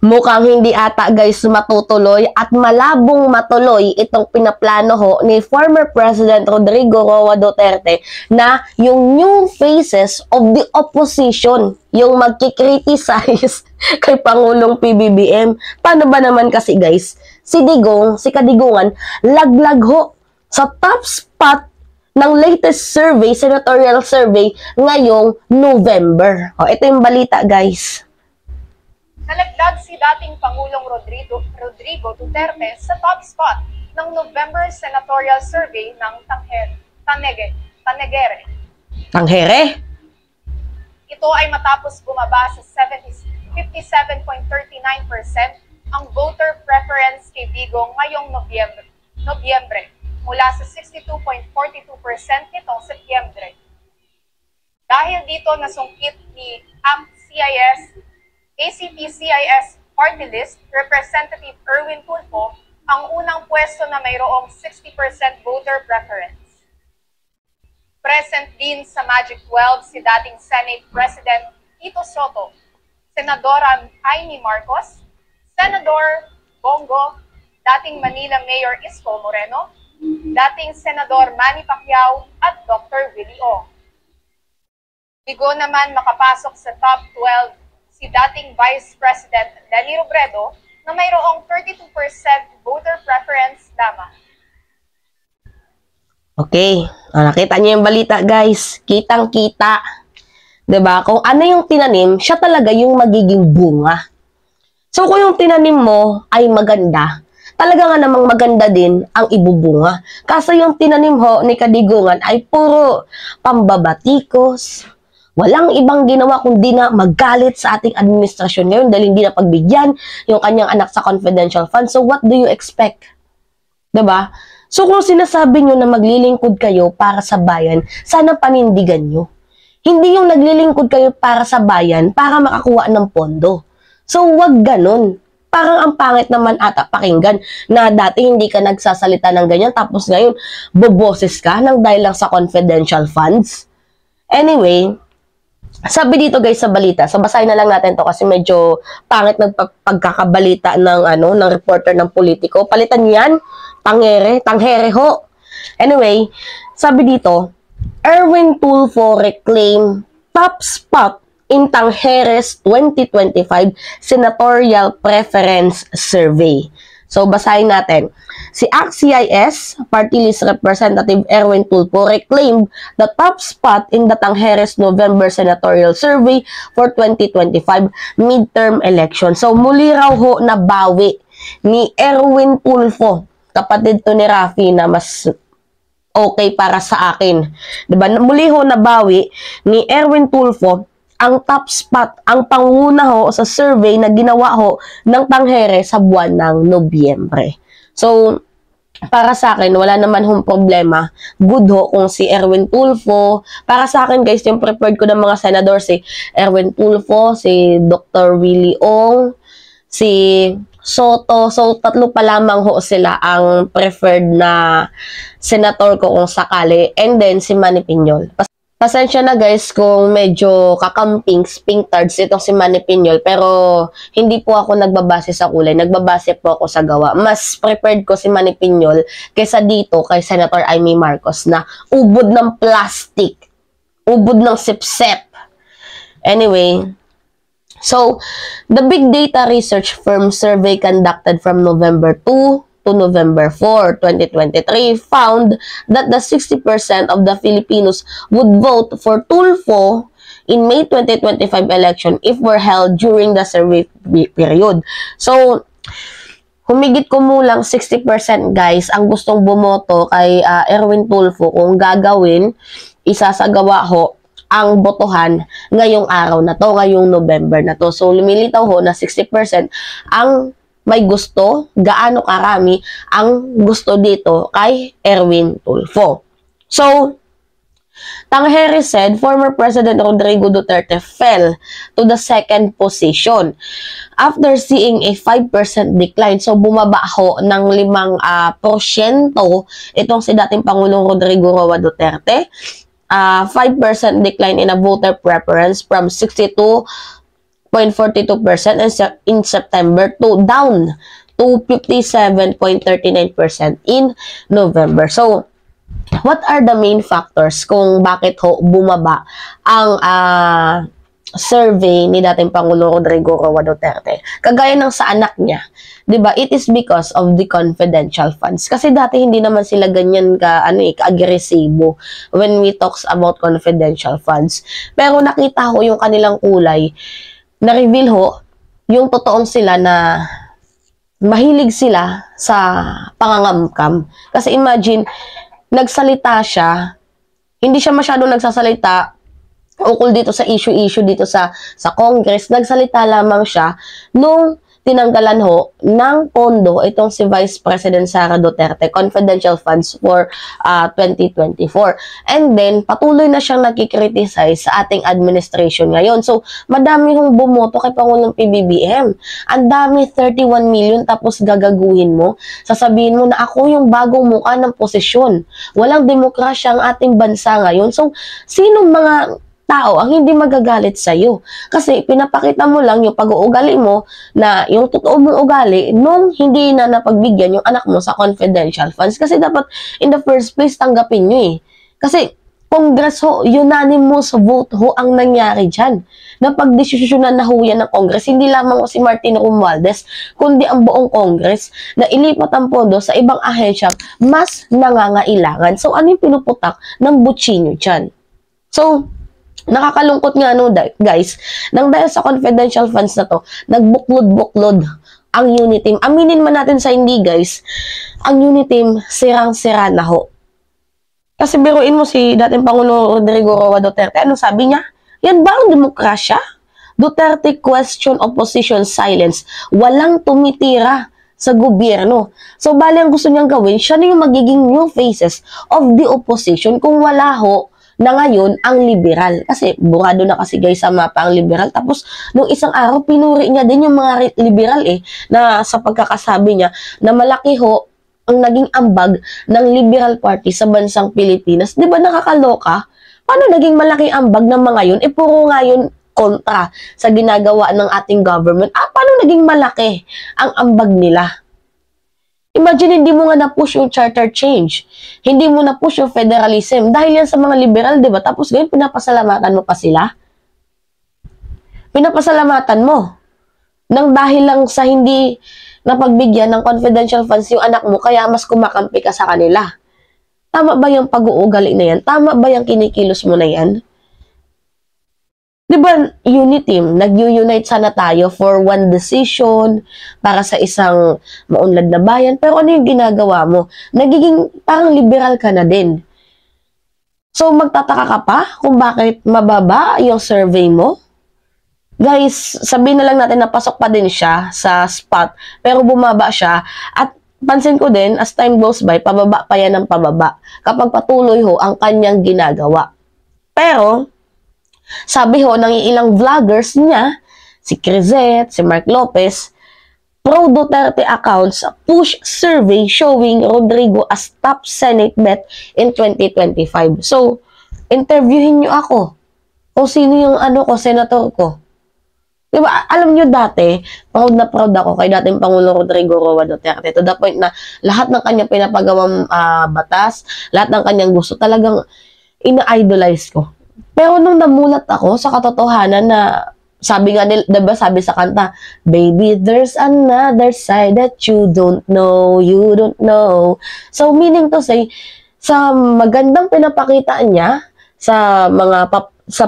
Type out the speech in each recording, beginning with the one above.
Mukhang hindi ata guys matutuloy at malabong matuloy itong pinaplano ho ni former President Rodrigo Roa Duterte na yung new faces of the opposition yung magkikriticize kay Pangulong PBBM. Paano ba naman kasi guys, si Kadigungan, laglag ho sa top spot ng latest survey, senatorial survey ngayong November. O, ito yung balita guys. Nalaglag si dating Pangulong Rodrigo Duterte sa top spot ng November senatorial survey ng Tanegere. Ito ay matapos bumaba sa 57.39% ang voter preference kay Digong ngayong Nobyembre mula sa 62.42% nitong Setyembre. Dahil dito nasungkit ni ACT-CIS Party List Representative Erwin Tulfo ang unang pwesto na mayroong 60% voter preference. Present din sa Magic 12 si dating Senate President Tito Soto, Senadora Amy Marcos, Senador Bongo, dating Manila Mayor Isko Moreno, dating Senador Manny Pacquiao at Dr. Willie Ong. Bigo naman makapasok sa top 12 si dating Vice President Leni Robredo na mayroong 32% voter preference lamang. Okay, nakita niyo yung balita guys, kitang-kita. 'Di ba? Kung ano yung tinanim, siya talaga yung magiging bunga. So kung yung tinanim mo ay maganda, talaga nga namang maganda din ang ibubunga. Kaso yung tinanim ho ni Kadigungan ay puro pambabatikos. Walang ibang ginawa kundi na magalit sa ating administrasyon ngayon dahil hindi na pagbigyan yung kanyang anak sa confidential fund. So what do you expect? 'Di ba? So kung sinasabi nyo na maglilingkod kayo para sa bayan, sana panindigan nyo. Hindi yung naglilingkod kayo para sa bayan para makakuha ng pondo. So wag ganun. Parang ang pangit naman ata pakinggan na dati hindi ka nagsasalita ng ganyan tapos ngayon boboses ka ng dahil lang sa confidential funds. Anyway, sabi dito guys sa balita, so basahin na lang natin to kasi medyo pangit pagkakabalita ng reporter ng politiko. Palitan yan, tanghere ho. Anyway, sabi dito, Erwin Tulfo reclaim top spot in Tangheres 2025 Senatorial Preference Survey. So, basahin natin. Si ACT-CIS Party List Representative Erwin Tulfo reclaimed the top spot in the Tangheres November Senatorial Survey for 2025 midterm election. So, muli raw ho nabawi ni Erwin Tulfo. Kapatid to ni Rafi na mas okay para sa akin. Diba? Muli ho nabawi ni Erwin Tulfo ang top spot, ang panguna ho sa survey na ginawa ho ng Tangere sa buwan ng Nobyembre. So, para sa akin, wala naman hong problema. Good ho kung si Erwin Tulfo. Para sa akin guys, yung preferred ko ng mga senador si Erwin Tulfo, si Dr. Willie Ong, si Soto. So, tatlo pa lamang ho sila ang preferred na senator ko kung sakali. And then, si Manny Piñol. Pasensya na guys kung medyo kakamping, spintards itong si Manny Piñol, pero hindi po ako nagbabase sa kulay, nagbabase po ako sa gawa. Mas prepared ko si Manny Piñol kaysa dito kay Senator Amy Marcos na ubod ng plastic, ubod ng sip-sip. Anyway, so the big data research firm survey conducted from November 2 to November 4, 2023 found that the 60% of the Filipinos would vote for Tulfo in May 2025 election if were held during the survey period. So, humigit kumulang 60% guys ang gustong bumoto kay Erwin Tulfo kung gagawin, isasagawa ho ang botohan ngayong araw na to, ngayong November na to. So, lumilitaw ho na 60% ang may gusto, gaano karami ang gusto dito kay Erwin Tulfo. So, Tangere said former President Rodrigo Duterte fell to the second position after seeing a 5% decline. So, bumaba ho ng 5% itong si dating Pangulong Rodrigo Roa Duterte. 5% decline in a voter preference from 62 and in September down to 57.39% in November. So, what are the main factors kung bakit bumaba ang survey ni dating Pangulo Rodrigo Roa Duterte? Kagaya ng sa anak niya, 'di ba? It is because of the confidential funds. Kasi dati hindi naman sila ganyan ka-agresibo when we talks about confidential funds. Pero nakita ko yung kanilang kulay, na-reveal yung totoong sila na mahilig sila sa pangangamkam. Kasi imagine, nagsalita siya, hindi siya masyadong nagsasalita ukol dito sa issue dito sa Congress. Nagsalita lamang siya nung tinanggalan ng pondo itong si Vice President Sara Duterte, confidential funds for 2024. And then, patuloy na siyang nagkikriticize sa ating administration ngayon. So, madami bumoto kay Pangulong PBBM. Ang dami, 31 million, tapos gagaguhin mo. Sasabihin mo na ako yung bagong mukha ng posisyon. Walang demokrasya ang ating bansa ngayon. So, sinong mga tao ang hindi magagalit sa iyo? Kasi pinapakita mo lang yung pag-uugali mo na yung totoo mong ugali nung hindi na napagbigyan yung anak mo sa confidential funds. Kasi dapat in the first place tanggapin nyo eh. Kasi Congress unanimous vote ang nangyari dyan. Napagdesisyonan na yan ng Congress, hindi lamang si Martin Romualdez, kundi ang buong Congress na ilipat ang pondo sa ibang ahensya mas nangangailangan. So ano yung pinuputak ng butsinyo dyan? So, nakakalungkot nga guys, nang dahil sa confidential funds na to, nagbuklod-buklod ang unit team. Aminin man natin sa hindi guys, ang unit team sirang-sira na Kasi biruin mo si dating Pangulo Rodrigo Roa Duterte, anong sabi niya? Yan ba ang demokrasya? Duterte question opposition silence. Walang tumitira sa gobyerno. So, bali ang gusto niyang gawin, siya na yung magiging new faces of the opposition kung wala na ngayon ang liberal. Kasi burado na kasi guys sa mapa ang liberal. Tapos nung isang araw, pinuri niya din yung mga liberal na sa pagkakasabi niya na malaki ang naging ambag ng Liberal Party sa bansang Pilipinas. Di ba nakakaloka? Paano naging malaki ambag ng mga yun? Puro nga yun kontra sa ginagawa ng ating government. Paano naging malaki ang ambag nila? Imagine, hindi mo nga na-push yung charter change. Hindi mo na-push yung federalism. Dahil yan sa mga liberal, di ba? Tapos ngayon, pinapasalamatan mo pa sila. Pinapasalamatan mo. Nang dahil lang sa hindi napagbigyan ng confidential funds yung anak mo, kaya mas kumakampi ka sa kanila. Tama ba yung pag-uugali na yan? Tama ba yung kinikilos mo na yan? Di ba, unit team, nag-unite sana tayo for one decision para sa isang maunlad na bayan. Pero ano yung ginagawa mo? Nagiging parang liberal ka na din. So, magtataka ka pa kung bakit mababa yung survey mo? Guys, sabihin na lang natin na pasok pa din siya sa spot, pero bumaba siya. At pansin ko din, as time goes by, pababa pa yan ng pababa kapag patuloy ang kanyang ginagawa. Pero, sabi ng ilang vloggers niya, si Crizette, si Mark Lopez, pro-Duterte accounts push survey showing Rodrigo as top Senate bet in 2025. So, interviewin niyo ako kung sino yung senator ko. Diba, alam nyo dati, proud na proud ako kay dating Pangulo Rodrigo Roa Duterte to the point na lahat ng kanyang pinapagawang batas, lahat ng kanyang gusto, talagang ina-idolize ko. Pero nung namulat ako sa katotohanan na sabi nga nila, diba sabi sa kanta, baby, there's another side that you don't know. So, meaning to say, sa magandang pinapakita niya, sa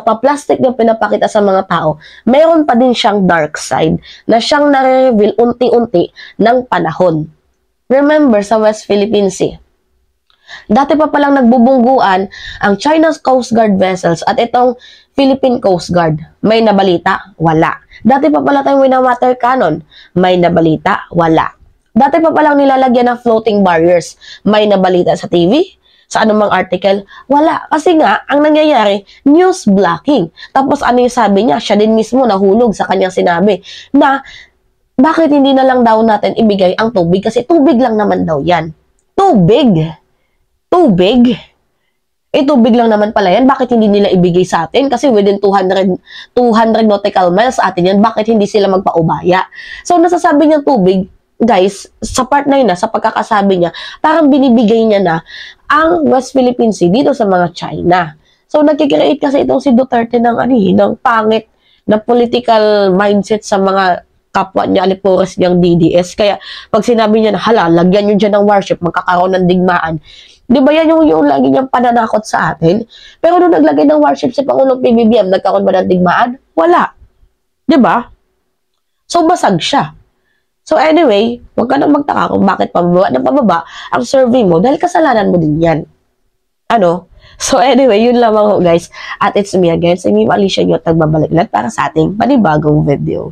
pa-plastic na pinapakita sa mga tao, mayroon pa din siyang dark side na siyang nare-reveal unti-unti ng panahon. Remember, sa West Philippine Sea, dati pa palang nagbubungguan ang China's Coast Guard vessels at itong Philippine Coast Guard. May nabalita? Wala. Dati pa pala tayong wina-water cannon. May nabalita? Wala. Dati pa palang nilalagyan ng floating barriers. May nabalita sa TV? Sa anumang article? Wala. Kasi nga, ang nangyayari, news blocking. Tapos ano yung sabi niya? Siya din mismo nahulog sa kanyang sinabi na bakit hindi na lang daw natin ibigay ang tubig? Kasi tubig lang naman daw yan. Tubig. tubig lang naman pala yan. Bakit hindi nila ibigay sa atin? Kasi within 200 nautical miles sa atin yan. Bakit hindi sila magpaubaya? So, nasasabi niyang tubig, guys, sa part na yun sa pagkakasabi niya, parang binibigay niya na ang West Philippine Sea dito sa mga China. So, nagkikreate kasi itong si Duterte ng pangit na political mindset sa mga kapwa niya, alipores niyang DDS. Kaya, pag sinabi niya na, hala, lagyan niyo dyan ng warship, magkakaroon ng digmaan. Di ba yan yung lagi niyang pananakot sa atin? Pero nung naglagay ng warship si Pangulong PBBM, nagkaroon ba ng digmaan? Wala. Di ba? So, basag siya. So, anyway, huwag ka nang magtaka kung bakit pababa ang survey mo dahil kasalanan mo din yan. Ano? So, anyway, yun lamang guys. At it's me again, si Mima Alicia Nyot, nagbabalik para sa ating panibagong video.